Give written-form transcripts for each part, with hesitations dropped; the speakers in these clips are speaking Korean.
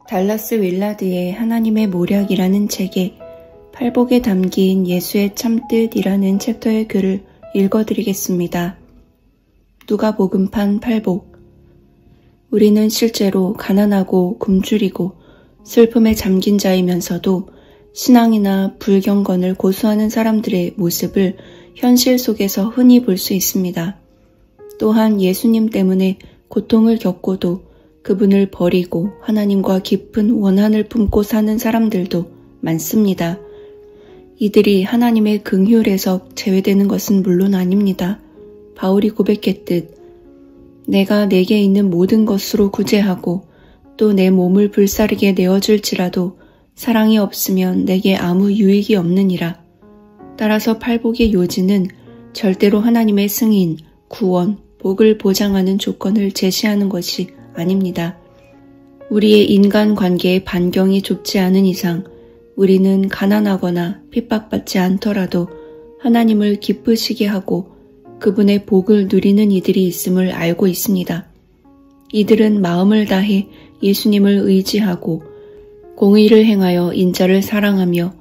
달라스 윌라드의 하나님의 모략이라는 책에 팔복에 담긴 예수의 참뜻이라는 챕터의 글을 읽어드리겠습니다. 누가복음판 팔복. 우리는 실제로 가난하고 굶주리고 슬픔에 잠긴 자이면서도 신앙이나 불경건을 고수하는 사람들의 모습을 현실 속에서 흔히 볼 수 있습니다. 또한 예수님 때문에 고통을 겪고도 그분을 버리고 하나님과 깊은 원한을 품고 사는 사람들도 많습니다. 이들이 하나님의 긍휼에서 제외되는 것은 물론 아닙니다. 바울이 고백했듯 내가 내게 있는 모든 것으로 구제하고 또 내 몸을 불사르게 내어줄지라도 사랑이 없으면 내게 아무 유익이 없느니라. 따라서 팔복의 요지는 절대로 하나님의 승인, 구원, 복을 보장하는 조건을 제시하는 것이 아닙니다. 우리의 인간관계의 반경이 좁지 않은 이상 우리는 가난하거나 핍박받지 않더라도 하나님을 기쁘시게 하고 그분의 복을 누리는 이들이 있음을 알고 있습니다. 이들은 마음을 다해 예수님을 의지하고 공의를 행하여 인자를 사랑하며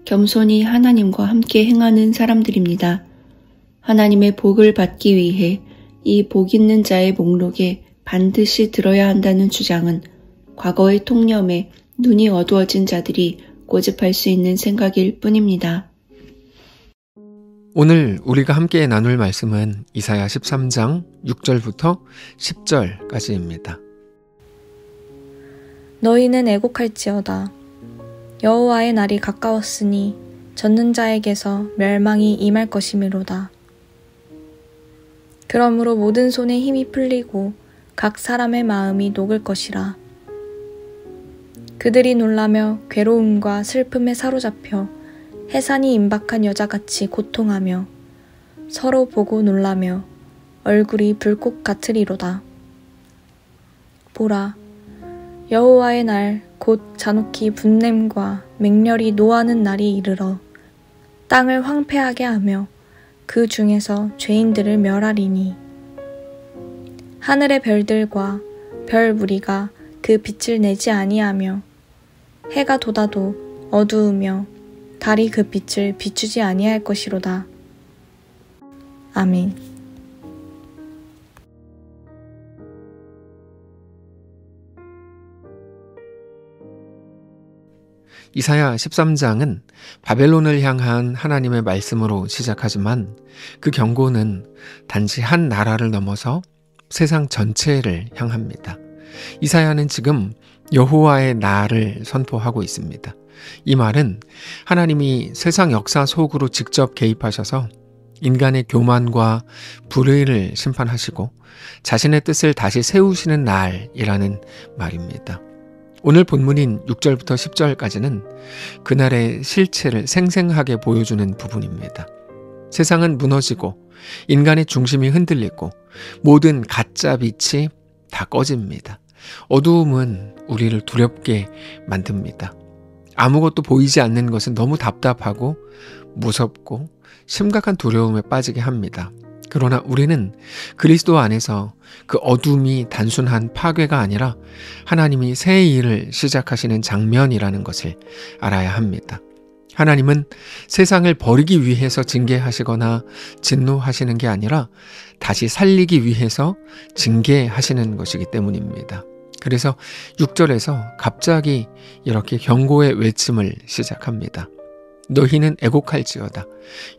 겸손히 하나님과 함께 행하는 사람들입니다. 하나님의 복을 받기 위해 이 복 있는 자의 목록에 반드시 들어야 한다는 주장은 과거의 통념에 눈이 어두워진 자들이 고집할 수 있는 생각일 뿐입니다. 오늘 우리가 함께 나눌 말씀은 이사야 13장 6절부터 10절까지입니다. 너희는 애곡할지어다. 여호와의 날이 가까웠으니 젖는 자에게서 멸망이 임할 것이미로다. 그러므로 모든 손에 힘이 풀리고 각 사람의 마음이 녹을 것이라. 그들이 놀라며 괴로움과 슬픔에 사로잡혀 해산이 임박한 여자같이 고통하며 서로 보고 놀라며 얼굴이 불꽃 같으리로다. 보라, 여호와의 날 곧 잔혹히 분냄과 맹렬히 노하는 날이 이르러 땅을 황폐하게 하며 그 중에서 죄인들을 멸하리니 하늘의 별들과 별 무리가 그 빛을 내지 아니하며 해가 돋아도 어두우며 달이 그 빛을 비추지 아니할 것이로다. 아멘. 이사야 13장은 바벨론을 향한 하나님의 말씀으로 시작하지만 그 경고는 단지 한 나라를 넘어서 세상 전체를 향합니다. 이사야는 지금 여호와의 날을 선포하고 있습니다. 이 말은 하나님이 세상 역사 속으로 직접 개입하셔서 인간의 교만과 불의를 심판하시고 자신의 뜻을 다시 세우시는 날이라는 말입니다. 오늘 본문인 6절부터 10절까지는 그날의 실체를 생생하게 보여주는 부분입니다. 세상은 무너지고 인간의 중심이 흔들리고 모든 가짜 빛이 다 꺼집니다. 어두움은 우리를 두렵게 만듭니다. 아무것도 보이지 않는 것은 너무 답답하고 무섭고 심각한 두려움에 빠지게 합니다. 그러나 우리는 그리스도 안에서 그 어둠이 단순한 파괴가 아니라 하나님이 새 일을 시작하시는 장면이라는 것을 알아야 합니다. 하나님은 세상을 버리기 위해서 징계하시거나 진노하시는 게 아니라 다시 살리기 위해서 징계하시는 것이기 때문입니다. 그래서 6절에서 갑자기 이렇게 경고의 외침을 시작합니다. 너희는 애곡할지어다.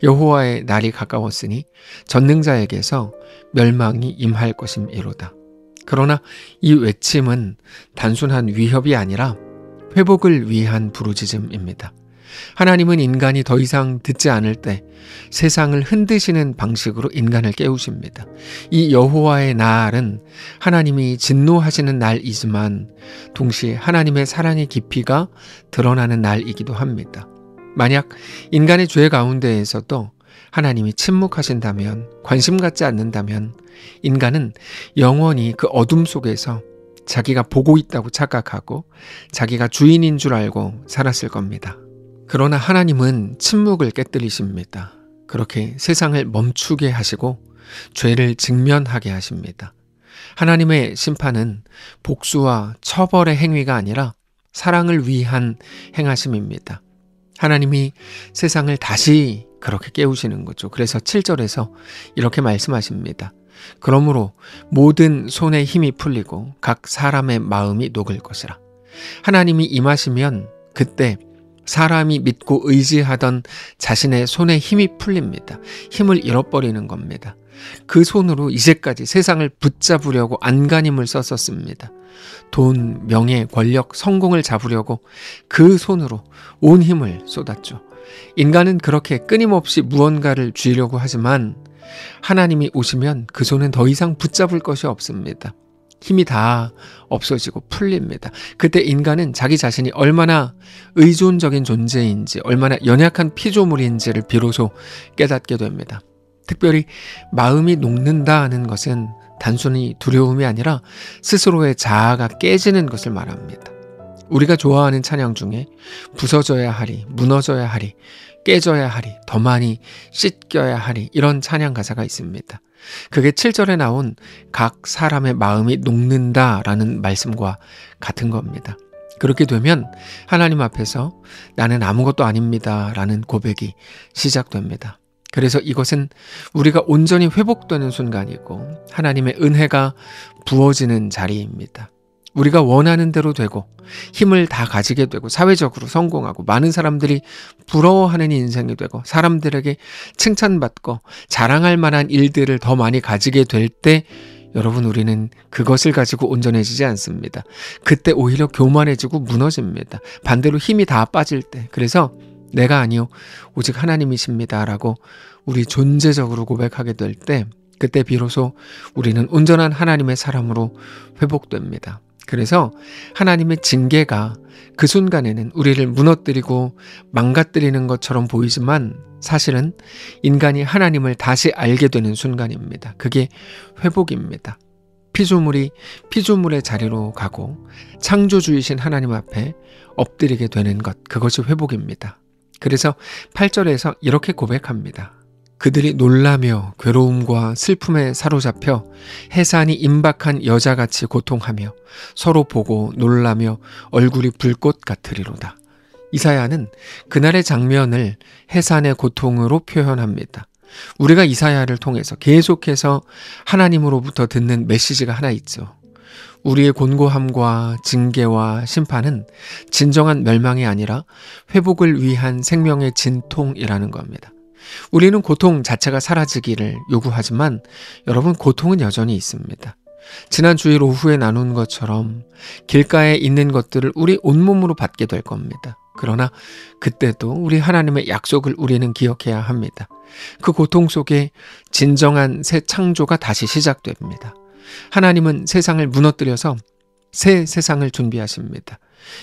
여호와의 날이 가까웠으니 전능자에게서 멸망이 임할 것임이로다. 그러나 이 외침은 단순한 위협이 아니라 회복을 위한 부르짖음입니다. 하나님은 인간이 더 이상 듣지 않을 때 세상을 흔드시는 방식으로 인간을 깨우십니다. 이 여호와의 날은 하나님이 진노하시는 날이지만 동시에 하나님의 사랑의 깊이가 드러나는 날이기도 합니다. 만약 인간의 죄 가운데에서도 하나님이 침묵하신다면, 관심 갖지 않는다면 인간은 영원히 그 어둠 속에서 자기가 보고 있다고 착각하고 자기가 주인인 줄 알고 살았을 겁니다. 그러나 하나님은 침묵을 깨뜨리십니다. 그렇게 세상을 멈추게 하시고 죄를 직면하게 하십니다. 하나님의 심판은 복수와 처벌의 행위가 아니라 사랑을 위한 행하심입니다. 하나님이 세상을 다시 그렇게 깨우시는 거죠. 그래서 7절에서 이렇게 말씀하십니다. 그러므로 모든 손에 힘이 풀리고 각 사람의 마음이 녹을 것이라. 하나님이 임하시면 그때 사람이 믿고 의지하던 자신의 손에 힘이 풀립니다. 힘을 잃어버리는 겁니다. 그 손으로 이제까지 세상을 붙잡으려고 안간힘을 썼었습니다. 돈, 명예, 권력, 성공을 잡으려고 그 손으로 온 힘을 쏟았죠. 인간은 그렇게 끊임없이 무언가를 쥐려고 하지만 하나님이 오시면 그 손은 더 이상 붙잡을 것이 없습니다. 힘이 다 없어지고 풀립니다. 그때 인간은 자기 자신이 얼마나 의존적인 존재인지, 얼마나 연약한 피조물인지를 비로소 깨닫게 됩니다. 특별히 마음이 녹는다 하는 것은 단순히 두려움이 아니라 스스로의 자아가 깨지는 것을 말합니다. 우리가 좋아하는 찬양 중에 부서져야 하리, 무너져야 하리, 깨져야 하리, 더 많이 씻겨야 하리, 이런 찬양 가사가 있습니다. 그게 7절에 나온 각 사람의 마음이 녹는다라는 말씀과 같은 겁니다. 그렇게 되면 하나님 앞에서 나는 아무것도 아닙니다 라는 고백이 시작됩니다. 그래서 이것은 우리가 온전히 회복되는 순간이고 하나님의 은혜가 부어지는 자리입니다. 우리가 원하는 대로 되고 힘을 다 가지게 되고 사회적으로 성공하고 많은 사람들이 부러워하는 인생이 되고 사람들에게 칭찬받고 자랑할 만한 일들을 더 많이 가지게 될 때 여러분, 우리는 그것을 가지고 온전해지지 않습니다. 그때 오히려 교만해지고 무너집니다. 반대로 힘이 다 빠질 때, 그래서 내가 아니요 오직 하나님이십니다 라고 우리 존재적으로 고백하게 될 때, 그때 비로소 우리는 온전한 하나님의 사람으로 회복됩니다. 그래서 하나님의 징계가 그 순간에는 우리를 무너뜨리고 망가뜨리는 것처럼 보이지만 사실은 인간이 하나님을 다시 알게 되는 순간입니다. 그게 회복입니다. 피조물이 피조물의 자리로 가고 창조주이신 하나님 앞에 엎드리게 되는 것, 그것이 회복입니다. 그래서 8절에서 이렇게 고백합니다. 그들이 놀라며 괴로움과 슬픔에 사로잡혀 해산이 임박한 여자같이 고통하며 서로 보고 놀라며 얼굴이 불꽃 같으리로다. 이사야는 그날의 장면을 해산의 고통으로 표현합니다. 우리가 이사야를 통해서 계속해서 하나님으로부터 듣는 메시지가 하나 있죠. 우리의 곤고함과 징계와 심판은 진정한 멸망이 아니라 회복을 위한 생명의 진통이라는 겁니다. 우리는 고통 자체가 사라지기를 요구하지만 여러분, 고통은 여전히 있습니다. 지난 주일 오후에 나눈 것처럼 길가에 있는 것들을 우리 온몸으로 받게 될 겁니다. 그러나 그때도 우리 하나님의 약속을 우리는 기억해야 합니다. 그 고통 속에 진정한 새 창조가 다시 시작됩니다. 하나님은 세상을 무너뜨려서 새 세상을 준비하십니다.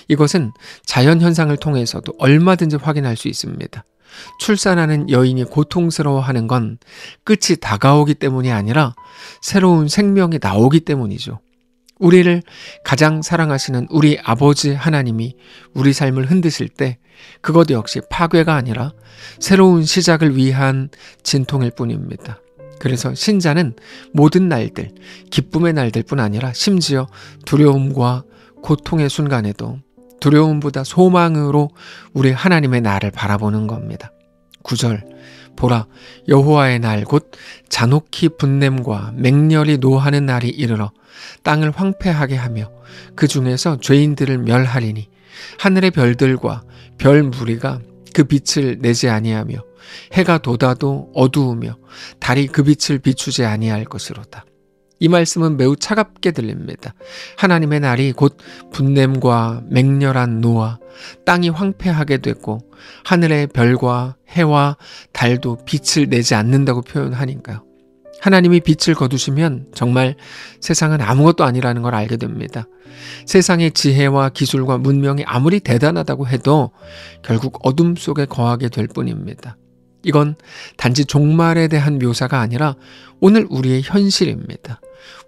이것은 자연현상을 통해서도 얼마든지 확인할 수 있습니다. 출산하는 여인이 고통스러워하는 건 끝이 다가오기 때문이 아니라 새로운 생명이 나오기 때문이죠. 우리를 가장 사랑하시는 우리 아버지 하나님이 우리 삶을 흔드실 때 그것 역시 파괴가 아니라 새로운 시작을 위한 진통일 뿐입니다. 그래서 신자는 모든 날들, 기쁨의 날들뿐 아니라 심지어 두려움과 고통의 순간에도 두려움보다 소망으로 우리 하나님의 날을 바라보는 겁니다. 9절, 보라, 여호와의 날 곧 잔혹히 분냄과 맹렬히 노하는 날이 이르러 땅을 황폐하게 하며 그 중에서 죄인들을 멸하리니 하늘의 별들과 별 무리가 그 빛을 내지 아니하며 해가 돋아도 어두우며 달이 그 빛을 비추지 아니할 것이로다. 이 말씀은 매우 차갑게 들립니다. 하나님의 날이 곧 분냄과 맹렬한 노와 땅이 황폐하게 되고 하늘의 별과 해와 달도 빛을 내지 않는다고 표현하니까요. 하나님이 빛을 거두시면 정말 세상은 아무것도 아니라는 걸 알게 됩니다. 세상의 지혜와 기술과 문명이 아무리 대단하다고 해도 결국 어둠 속에 거하게 될 뿐입니다. 이건 단지 종말에 대한 묘사가 아니라 오늘 우리의 현실입니다.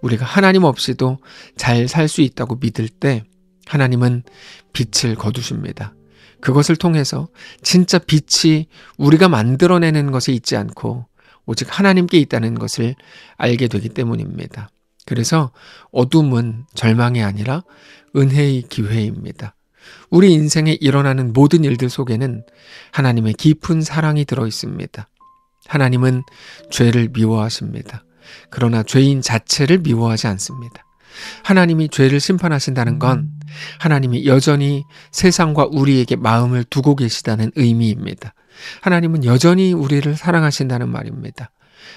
우리가 하나님 없이도 잘 살 수 있다고 믿을 때 하나님은 빛을 거두십니다. 그것을 통해서 진짜 빛이 우리가 만들어내는 것에 있지 않고 오직 하나님께 있다는 것을 알게 되기 때문입니다. 그래서 어둠은 절망이 아니라 은혜의 기회입니다. 우리 인생에 일어나는 모든 일들 속에는 하나님의 깊은 사랑이 들어 있습니다. 하나님은 죄를 미워하십니다. 그러나 죄인 자체를 미워하지 않습니다. 하나님이 죄를 심판하신다는 건 하나님이 여전히 세상과 우리에게 마음을 두고 계시다는 의미입니다. 하나님은 여전히 우리를 사랑하신다는 말입니다.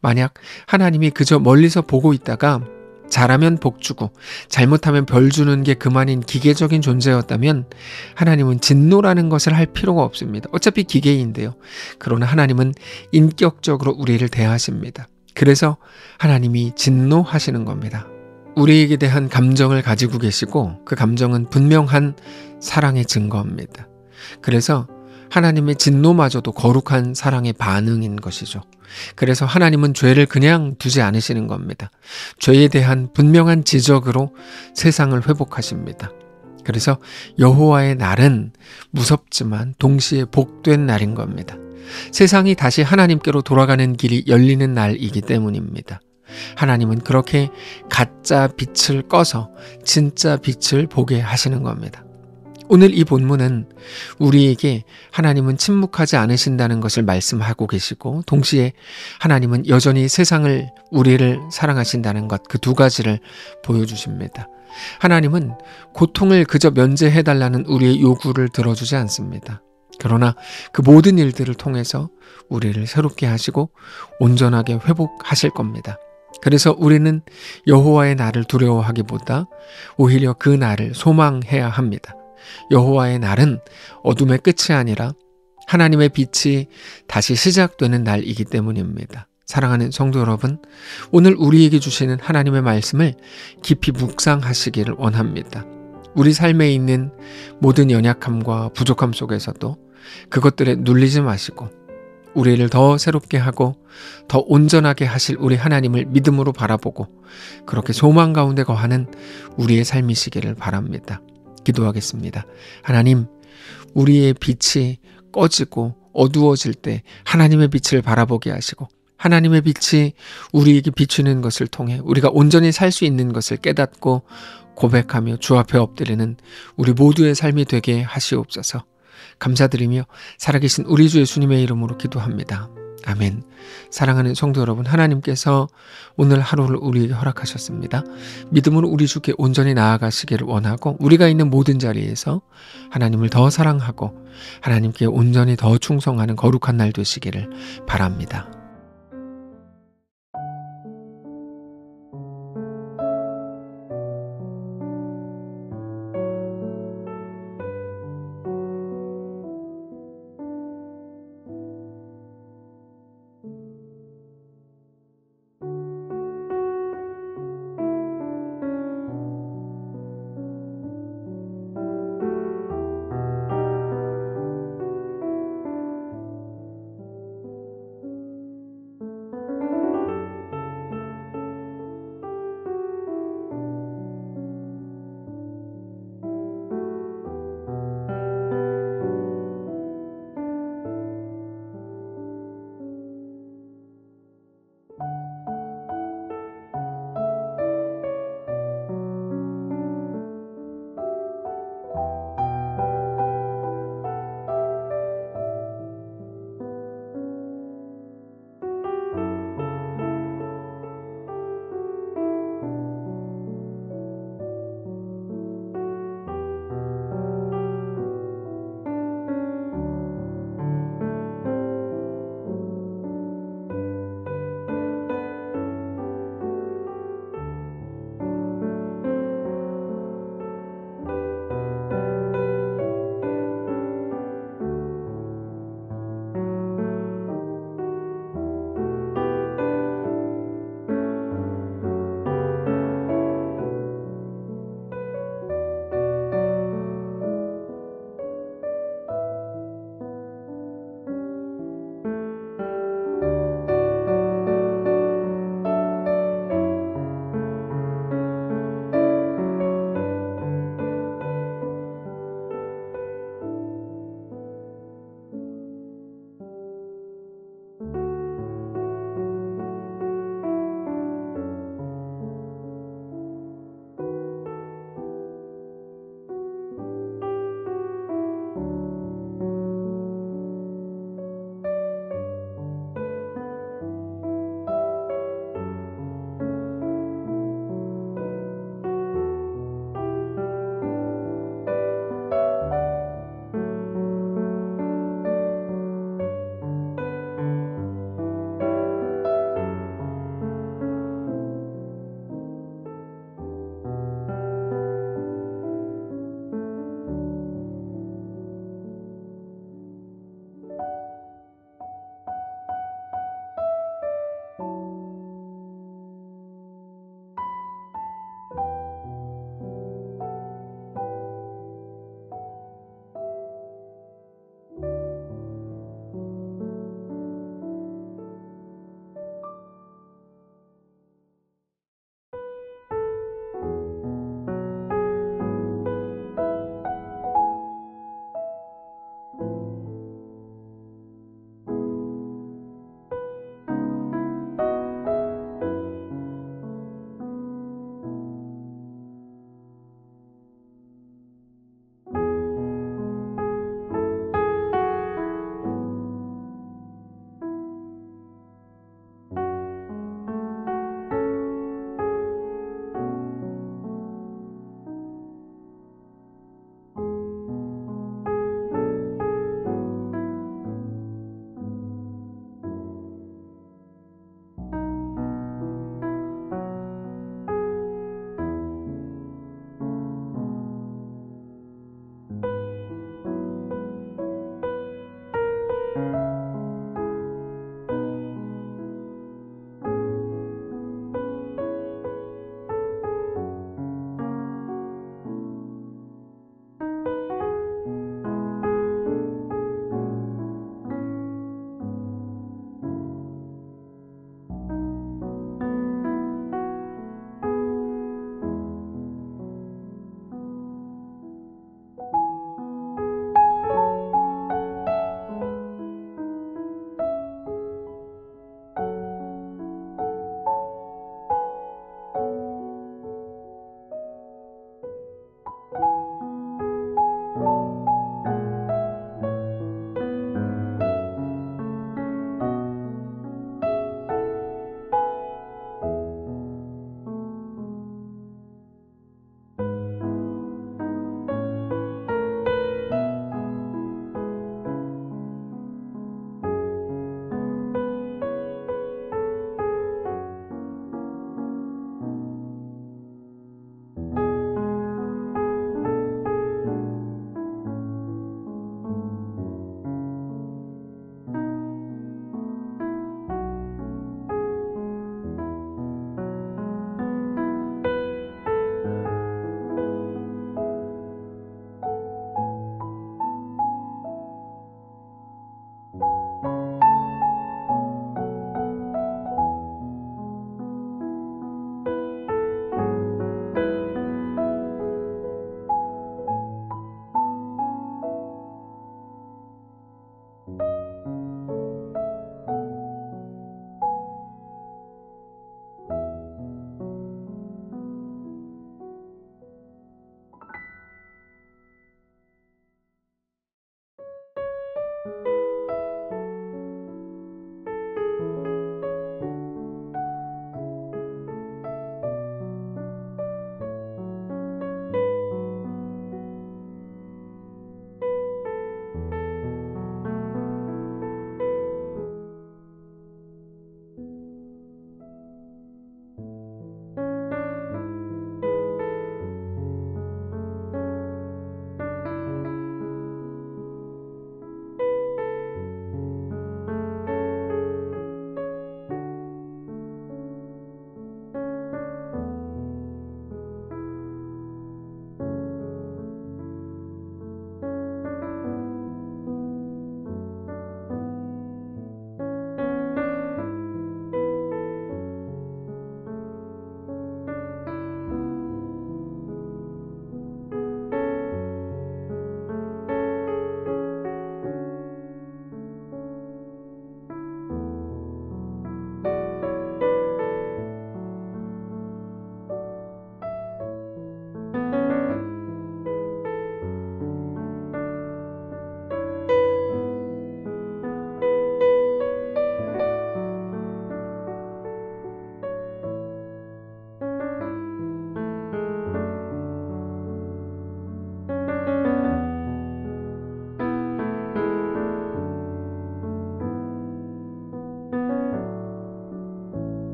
만약 하나님이 그저 멀리서 보고 있다가 잘하면 복 주고 잘못하면 벌 주는 게 그만인 기계적인 존재였다면 하나님은 진노라는 것을 할 필요가 없습니다. 어차피 기계인데요. 그러나 하나님은 인격적으로 우리를 대하십니다. 그래서 하나님이 진노하시는 겁니다. 우리에게 대한 감정을 가지고 계시고 그 감정은 분명한 사랑의 증거입니다. 그래서 하나님의 진노마저도 거룩한 사랑의 반응인 것이죠. 그래서 하나님은 죄를 그냥 두지 않으시는 겁니다. 죄에 대한 분명한 지적으로 세상을 회복하십니다. 그래서 여호와의 날은 무섭지만 동시에 복된 날인 겁니다. 세상이 다시 하나님께로 돌아가는 길이 열리는 날이기 때문입니다. 하나님은 그렇게 가짜 빛을 꺼서 진짜 빛을 보게 하시는 겁니다. 오늘 이 본문은 우리에게 하나님은 침묵하지 않으신다는 것을 말씀하고 계시고 동시에 하나님은 여전히 세상을 우리를 사랑하신다는 것, 그 두 가지를 보여주십니다. 하나님은 고통을 그저 면제해달라는 우리의 요구를 들어주지 않습니다. 그러나 그 모든 일들을 통해서 우리를 새롭게 하시고 온전하게 회복하실 겁니다. 그래서 우리는 여호와의 날을 두려워하기보다 오히려 그 날을 소망해야 합니다. 여호와의 날은 어둠의 끝이 아니라 하나님의 빛이 다시 시작되는 날이기 때문입니다. 사랑하는 성도 여러분, 오늘 우리에게 주시는 하나님의 말씀을 깊이 묵상하시기를 원합니다. 우리 삶에 있는 모든 연약함과 부족함 속에서도 그것들에 눌리지 마시고 우리를 더 새롭게 하고 더 온전하게 하실 우리 하나님을 믿음으로 바라보고 그렇게 소망 가운데 거하는 우리의 삶이시기를 바랍니다. 기도하겠습니다. 하나님, 우리의 빛이 꺼지고 어두워질 때 하나님의 빛을 바라보게 하시고 하나님의 빛이 우리에게 비추는 것을 통해 우리가 온전히 살 수 있는 것을 깨닫고 고백하며 주 앞에 엎드리는 우리 모두의 삶이 되게 하시옵소서. 감사드리며 살아계신 우리 주 예수님의 이름으로 기도합니다. 아멘. 사랑하는 성도 여러분, 하나님께서 오늘 하루를 우리에게 허락하셨습니다. 믿음으로 우리 주께 온전히 나아가시기를 원하고 우리가 있는 모든 자리에서 하나님을 더 사랑하고 하나님께 온전히 더 충성하는 거룩한 날 되시기를 바랍니다.